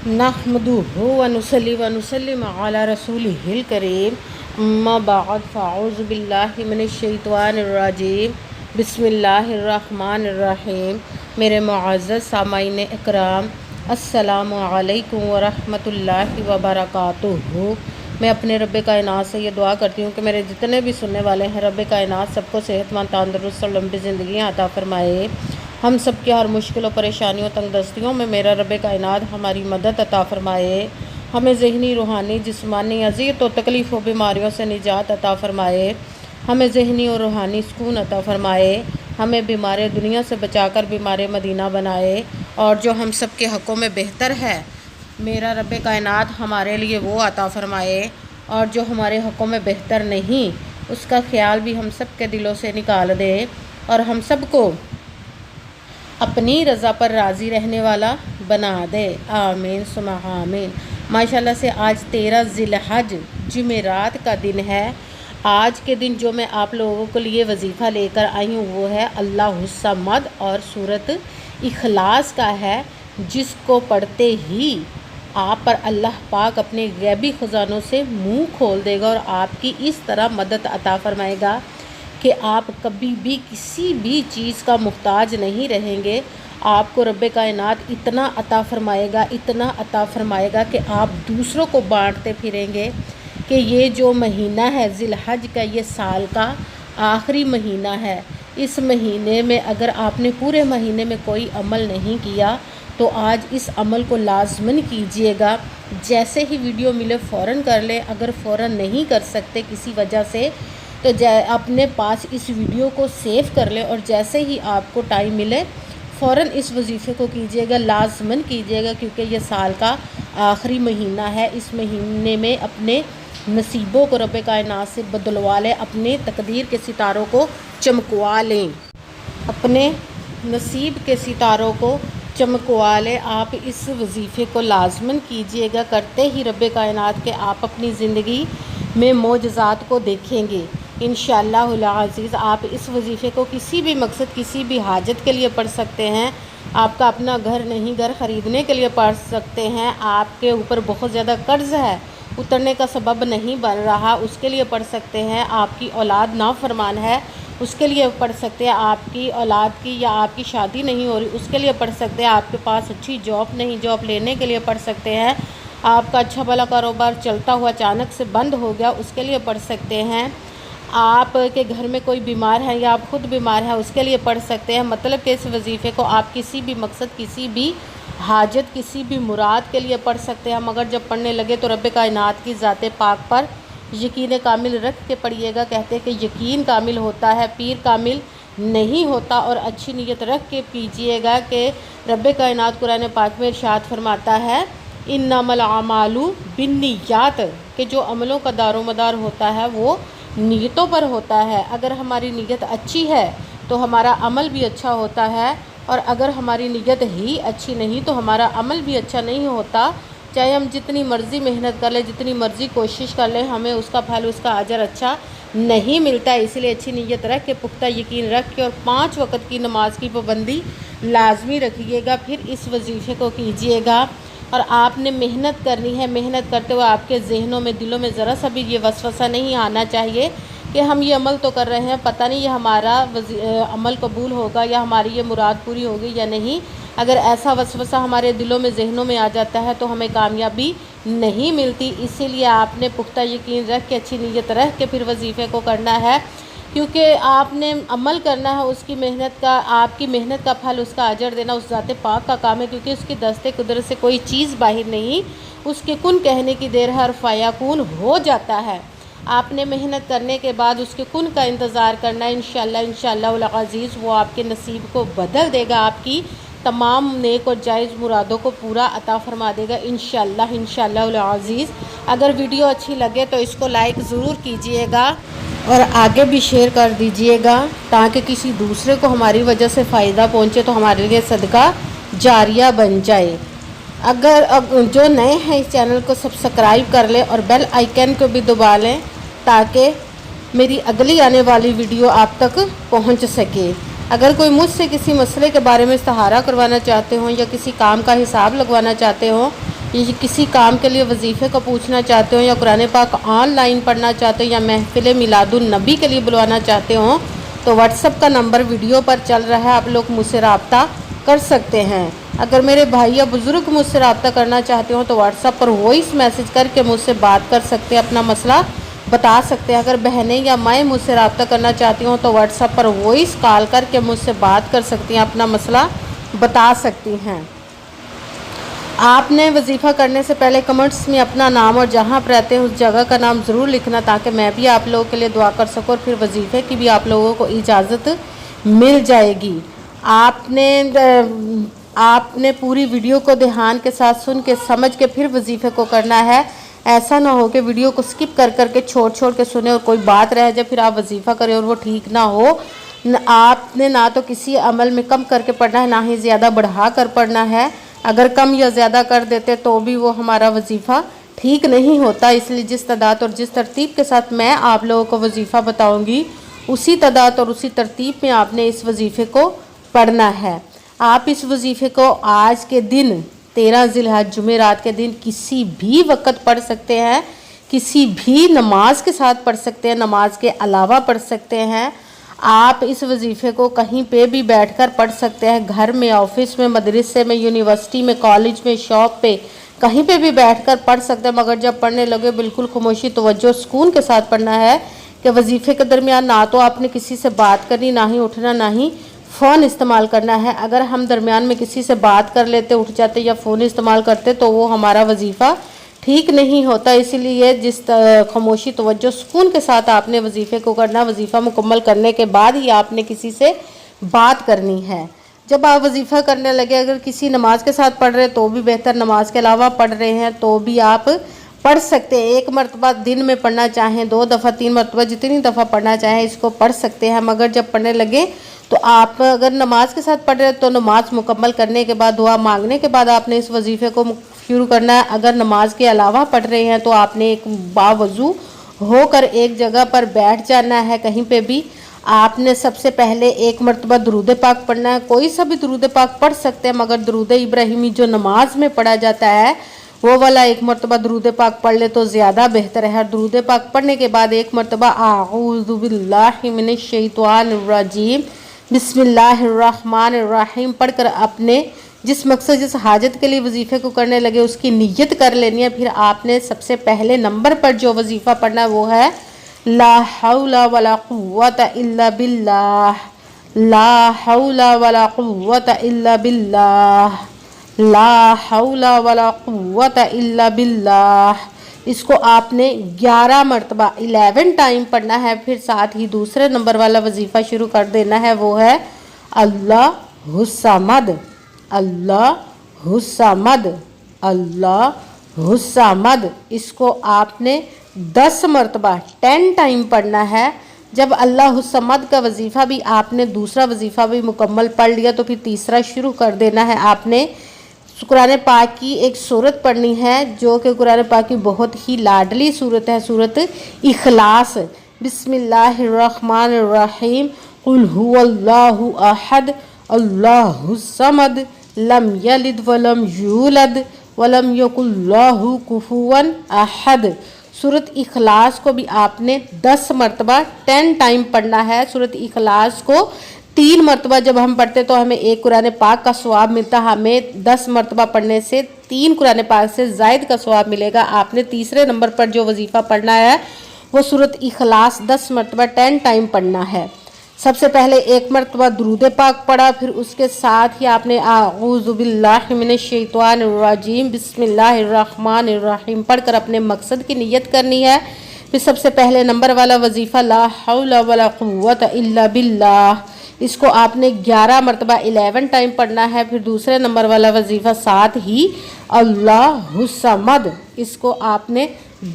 नहमदुहु व नुसल्ली व नुसल्लिम अला रसूलिहिल करीम अम्मा बाद फ़अऊज़ु बिल्लाहि मिनश शैतानिर रजीम बिस्मिल्लाहिर रहमानिर रहीम। मेरे मुअज़्ज़ज़ सामाईन इकराम, अस्सलामु अलैकुम व रहमतुल्लाहि व बरकातुहू। मैं अपने रब्बे कायनात से ये दुआ करती हूँ कि मेरे जितने भी सुनने वाले हैं, रब्बे कायनात सबको सेहतमंद, तंदुरुस्त और लंबी ज़िंदगी अता फ़रमाए। हम सब की हर मुश्किलों, परेशानियों, तंगदस्तियों में मेरा रब्बे कायनात हमारी मदद अता फ़रमाए। हमें ज़हनी, रूहानी, जिस्मानी अज़ियत और तकलीफ़ व बीमारियों से निजात अता फ़रमाए। हमें ज़हनी और रूहानी सुकून अता फ़रमाए। हमें बीमार दुनिया से बचाकर बीमार मदीना बनाए। और जो हम सब के हक़ों में बेहतर है, मेरा रब्बे कायनात हमारे लिए वो अता फ़रमाए। और जो हमारे हक़ों में बेहतर नहीं, उसका ख़्याल भी हम सब के दिलों से निकाल दे और हम सब को अपनी रज़ा पर राज़ी रहने वाला बना दे। आमीन सुमा आमीन। माशाल्लाह से आज 13 ज़िलहज जुमेरात का दिन है। आज के दिन जो मैं आप लोगों के लिए वजीफ़ा लेकर आई हूँ वो है अल्लाहुस समद और सूरत इखलास का है, जिसको पढ़ते ही आप पर अल्लाह पाक अपने गैबी ख़ज़ानों से मुंह खोल देगा और आपकी इस तरह मदद अता फ़रमाएगा कि आप कभी भी किसी भी चीज़ का मुहताज नहीं रहेंगे। आपको रब्बे कायनात इतना अता फ़रमाएगा, इतना अता फ़रमाएगा कि आप दूसरों को बांटते फिरेंगे। कि ये जो महीना है ज़िलहज का, ये साल का आखिरी महीना है। इस महीने में अगर आपने पूरे महीने में कोई अमल नहीं किया तो आज इस अमल को लाज़मन कीजिएगा। जैसे ही वीडियो मिले फ़ौरन कर लें। अगर फ़ौरन नहीं कर सकते किसी वजह से तो अपने पास इस वीडियो को सेव कर लें और जैसे ही आपको टाइम मिले फ़ौरन इस वजीफ़े को कीजिएगा, लाज़मन कीजिएगा, क्योंकि ये साल का आखिरी महीना है। इस महीने में अपने नसीबों को रब्बे कायनात से बदलवा लें, अपने तकदीर के सितारों को चमकवा लें, अपने नसीब के सितारों को चमकवा लें। आप इस वजीफ़े को लाज़मन कीजिएगा। करते ही रब्बे कायनात के आप अपनी ज़िंदगी में मोजज़ात को देखेंगे इंशाअल्लाहुल अज़ीज़। आप इस वजीफ़े को किसी भी मकसद, किसी भी हाजत के लिए पढ़ सकते हैं। आपका अपना घर नहीं, घर ख़रीदने के लिए पढ़ सकते हैं। आपके ऊपर बहुत ज़्यादा कर्ज़ है, उतरने का सबब नहीं बन रहा, उसके लिए पढ़ सकते हैं। आपकी औलाद नाफरमान है, उसके लिए पढ़ सकते हैं। आपकी औलाद की या आपकी शादी नहीं हो रही, उसके लिए पढ़ सकते हैं। आपके पास अच्छी जॉब नहीं, जॉब लेने के लिए पढ़ सकते हैं। आपका अच्छा भला कारोबार चलता हुआ अचानक से बंद हो गया, उसके लिए पढ़ सकते हैं। आप के घर में कोई बीमार है या आप ख़ुद बीमार हैं, उसके लिए पढ़ सकते हैं। मतलब कि इस वजीफ़े को आप किसी भी मकसद, किसी भी हाजत, किसी भी मुराद के लिए पढ़ सकते हैं। मगर जब पढ़ने लगे तो रब्बे कायनात की ज़ात पाक पर यकीन कामिल रख के पढ़िएगा। कहते हैं कि यकीन कामिल होता है, पीर कामिल नहीं होता। और अच्छी नीयत रख के कीजिएगा कि रब्बे कायनात कुरान पाक में इरशाद फरमाता है इन्नमल आमालु बिन्नियात, कि जो अमलों का दारोमदार होता है वो नीयतों पर होता है। अगर हमारी नीयत अच्छी है तो हमारा अमल भी अच्छा होता है, और अगर हमारी नीयत ही अच्छी नहीं तो हमारा अमल भी अच्छा नहीं होता। चाहे हम जितनी मर्ज़ी मेहनत कर लें, जितनी मर्ज़ी कोशिश कर लें, हमें उसका फल, उसका अजर अच्छा नहीं मिलता। इसलिए अच्छी नीयत रख के, पुख्ता यकीन रख के और 5 वक़्त की नमाज की पाबंदी लाजमी रखिएगा। फिर इस वजीफ़े को कीजिएगा। और आपने मेहनत करनी है। मेहनत करते हुए आपके जहनों में, दिलों में ज़रा सा भी ये वसवसा नहीं आना चाहिए कि हम ये अमल तो कर रहे हैं, पता नहीं ये हमारा अमल कबूल होगा या हमारी ये मुराद पूरी होगी या नहीं। अगर ऐसा वसवसा हमारे दिलों में, जहनों में आ जाता है तो हमें कामयाबी नहीं मिलती। इसीलिए आपने पुख्ता यकीन रख के, अच्छी नीयत रख के फिर वजीफ़े को करना है, क्योंकि आपने अमल करना है। उसकी मेहनत का, आपकी मेहनत का फल, उसका अजर देना उस ज़ात पाक का काम है, क्योंकि उसकी दस्ते कुदरत से कोई चीज़ बाहर नहीं। उसके कुन कहने की देर हर फ़याकुन हो जाता है। आपने मेहनत करने के बाद उसके कुन का इंतज़ार करना है। इंशाअल्लाहुल अज़ीज़ वो आपके नसीब को बदल देगा, आपकी तमाम नेक और जायज़ मुरादों को पूरा अता फ़रमा देगा इंशाअल्लाहुल अज़ीज़। अगर वीडियो अच्छी लगे तो इसको लाइक ज़रूर कीजिएगा और आगे भी शेयर कर दीजिएगा, ताकि किसी दूसरे को हमारी वजह से फ़ायदा पहुँचे तो हमारे लिए सदका जारिया बन जाए। अगर जो नए हैं इस चैनल को सब्सक्राइब कर लें और बेल आइकन को भी दबा लें, ताकि मेरी अगली आने वाली वीडियो आप तक पहुंच सके। अगर कोई मुझसे किसी मसले के बारे में इस्तिहारा करवाना चाहते हो या किसी काम का हिसाब लगवाना चाहते हो یہ کسی کام کے لیے وظیفے کو پوچھنا چاہتے ہو یا قرآن پاک آن لائن پڑھنا چاہتے ہو یا محفل میلاد النبی کے لیے بلوانا چاہتے ہو تو واٹس ایپ کا نمبر ویڈیو پر چل رہا ہے، آپ لوگ مجھ سے رابطہ کر سکتے ہیں۔ اگر میرے بھائی یا بزرگ مجھ سے رابطہ کرنا چاہتے ہو تو واٹس ایپ پر وائس میسج کر کے مجھ سے بات کر سکتے ہیں، اپنا مسئلہ بتا سکتے ہیں۔ اگر بہنیں یا مائیں مجھ سے رابطہ کرنا چاہتی ہوں تو واٹس ایپ پر وائس کال کر کے مجھ سے بات کر سکتی ہیں، اپنا مسئلہ بتا سکتی ہیں۔ آپ نے وظیفہ کرنے سے پہلے کمنٹس میں اپنا نام اور جہاں آپ رہتے ہیں اس جگہ کا نام ضرور لکھنا تاکہ میں بھی آپ لوگوں کے لیے دعا کر سکوں، اور پھر وظیفے کی بھی آپ لوگوں کو اجازت مل جائے گی۔ آپ نے پوری ویڈیو کو دھیان کے ساتھ سن کے سمجھ کے پھر وظیفے کو کرنا ہے۔ ایسا نہ ہو کہ ویڈیو کو سکپ کر کے چھوڑ کے سنیں اور کوئی بات رہ جائے پھر آپ وظیفہ کریں اور وہ ٹھیک نہ ہو۔ آپ نے نہ تو کسی عمل میں کم کر کے پڑھنا ہے، نہ ہی زیادہ بڑھا کر پڑھنا ہے۔ اگر کم یا زیادہ کر دیتے تو بھی وہ ہمارا وظیفہ ٹھیک نہیں ہوتا، اس لیے جس تعداد اور جس ترتیب کے ساتھ میں آپ لوگوں کو وظیفہ بتاؤں گی اسی تعداد اور اسی ترتیب میں آپ نے اس وظیفے کو پڑھنا ہے۔ آپ اس وظیفے کو آج کے دن 13 ذی الحجہ جمعرات کے دن کسی بھی وقت پڑھ سکتے ہیں، کسی بھی نماز کے ساتھ پڑھ سکتے ہیں، نماز کے علاوہ پڑھ سکتے ہیں۔ آپ اس وظیفے کو کہیں پہ بھی بیٹھ کر پڑھ سکتے ہیں، گھر میں، آفس میں، مدرسے میں، یونیورسٹی میں، کالج میں، شاپ پہ، کہیں پہ بھی بیٹھ کر پڑھ سکتے ہیں، مگر جب پڑھنے لگے بالکل خاموشی، توجہ، سکون کے ساتھ پڑھنا ہے کہ وظیفے کے درمیان نہ تو آپ نے کسی سے بات کرنی، نہ ہی اٹھنا، نہ ہی فون استعمال کرنا ہے۔ اگر ہم درمیان میں کسی سے بات کر لیتے، اٹھ جاتے یا فون استعمال کرتے تو وہ ہمارا وظیفہ ٹھیک نہیں ہوتا، اسی لیے جس خاموشی، توجہ، سکون کے ساتھ آپ نے وظیفے کو کرنا، وظیفہ مکمل کرنے کے بعد ہی آپ نے کسی سے بات کرنی ہے۔ جب آپ وظیفہ کرنے لگے اگر کسی نماز کے ساتھ پڑھ رہے تو بھی بہتر، نماز کے علاوہ پڑھ رہے ہیں تو بھی آپ پڑھ سکتے ہیں۔ ایک مرتبہ دن میں پڑھنا چاہیں، 2 دفعہ، 3 مرتبہ، جتنی دفعہ پڑھنا چاہیں اس کو پڑھ سکتے ہیں، مگر جب پڑھنے لگے تو آپ اگر نماز کے ساتھ پڑھ رہے تو نماز مکمل کرنے کے بعد، دعا مانگنے کے بعد آپ نے اس وظیفے کو شروع کرنا ہے۔ اگر نماز کے علاوہ پڑھ رہے ہیں تو آپ نے ایک باوضو ہو کر ایک جگہ پر بیٹھ جانا ہے، کہیں پہ بھی۔ آپ نے سب سے پہلے ایک مرتبہ درود پاک پڑھنا ہے، کوئی سا بھی درود پاک پڑھ سکتے ہیں، مگر درود ابراہیمی جو نماز میں پڑھا جاتا ہے وہ والا ایک مرتبہ درود پاک پڑھ لے تو زیادہ بہتر ہے۔ درود پاک پڑھنے کے بعد ایک مرتبہ اعوذ باللہ من الشیطان الرجیم بسم اللہ الرحمن الرحیم پڑھ کر اپنے جس مقصد، جس حاجت کے لیے وظیفے کو کرنے لگے اس کی نیت کر لینی ہے۔ پھر آپ نے سب سے پہلے نمبر پر جو وظیفہ پڑھنا ہے وہ ہے لا حول ولا قوت الا باللہ، لا حول ولا قوت الا باللہ، لا حول ولا قوت الا باللہ۔ اس کو آپ نے 11 مرتبہ 11 ٹائم پڑھنا ہے۔ پھر ساتھ ہی دوسرے نمبر والا وظیفہ شروع کر دینا ہے، وہ ہے اللہ الصمد، اللہ الصمد، اللہ الصمد۔ اس کو آپ نے 10 مرتبہ 10 ٹائم پڑھنا ہے۔ جب اللہ الصمد کا وظیفہ بھی آپ نے دوسرا وظیفہ بھی مکمل پڑھ لیا تو پھر تیسرا شروع کر دینا ہے۔ آپ نے قرآن پاک کی ایک سورت پڑھنی ہے جو کہ قرآن پاک کی بہت ہی لاڈلی سورت ہے، سورت اخلاص۔ بسم اللہ الرحمن الرحیم قل هو اللہ احد اللہ الصمد لم یلد ولم یولد ولم یکن لہ کفوا احد۔ سورت اخلاص کو بھی آپ نے 10 مرتبہ 10 ٹائم پڑھنا ہے۔ سورت اخلاص کو 3 مرتبہ جب ہم پڑھتے تو ہمیں ایک قرآن پاک کا ثواب ملتا، ہمیں 10 مرتبہ پڑھنے سے 3 قرآن پاک سے زائد کا ثواب ملے گا۔ آپ نے تیسرے نمبر پر جو وظیفہ پڑھنا ہے وہ سورت اخلاص 10 مرتبہ 10 ٹائم پڑھنا ہے۔ سب سے پہلے ایک مرتبہ درود پاک پڑھا، پھر اس کے ساتھ ہی آپ نے اعوذ باللہ من الشیطان الرجیم بسم اللہ الرحمن الرحیم پڑھ کر اپنے مقصد کی نیت کرنی ہے۔ پھر سب سے پہلے نمبر والا وظیفہ لا حول ولا قوت الا باللہ، اس کو آپ نے 11 مرتبہ 11 ٹائم پڑھنا ہے۔ پھر دوسرے نمبر والا وظیفہ ساتھ ہی اللہ الصمد، اس کو آپ نے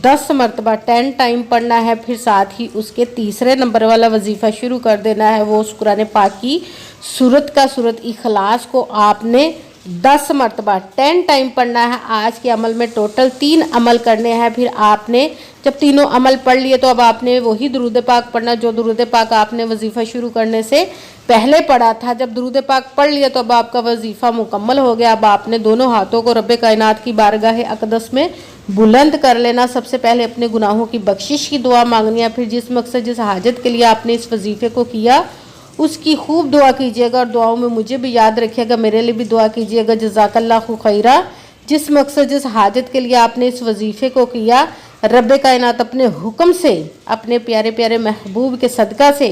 10 مرتبہ 10 ٹائم پڑھنا ہے۔ پھر ساتھ ہی اس کے تیسرے نمبر والا وظیفہ شروع کر دینا ہے، وہ اس قرآن پاک کی سورت کا، سورت اخلاص کو آپ نے 10 मरतबा 10 टाइम पढ़ना है। आज के अमल में टोटल 3 अमल करने हैं। फिर आपने जब तीनों अमल पढ़ लिए तो अब आपने वही दुरूद पाक पढ़ना जो दुरूद पाक आपने वजीफ़ा शुरू करने से पहले पढ़ा था। जब दुरूद पाक पढ़ लिया तो अब आपका वजीफ़ा मुकम्मल हो गया। अब आपने दोनों हाथों को रब्बे कायनात की बारगाह अक़दस में बुलंद कर लेना। सबसे पहले अपने गुनाहों की बख्शिश की दुआ मांगनी है। फिर जिस मकसद जिस हाजत के लिए आपने इस वजीफ़े को किया उसकी खूब दुआ कीजिएगा और दुआओं में मुझे भी याद रखिएगा, मेरे लिए भी दुआ कीजिएगा। जज़ाकल्लाहु खैरा। जिस मकसद जिस हाजत के लिए आपने इस वजीफ़े को किया, रब्बे कायनात अपने हुक्म से, अपने प्यारे प्यारे महबूब के सदका से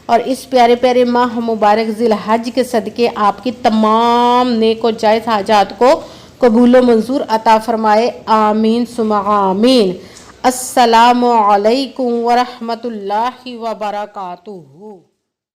और इस प्यारे प्यारे माह मुबारक ज़िल हज के सदके आपकी तमाम नेक और जायज़ हाजात को कबूल मंजूर अता फरमाए। आमीन सुम्मा आमीन। अस्सलामु अलैकुम व रहमतुल्लाहि व बरकातुहू।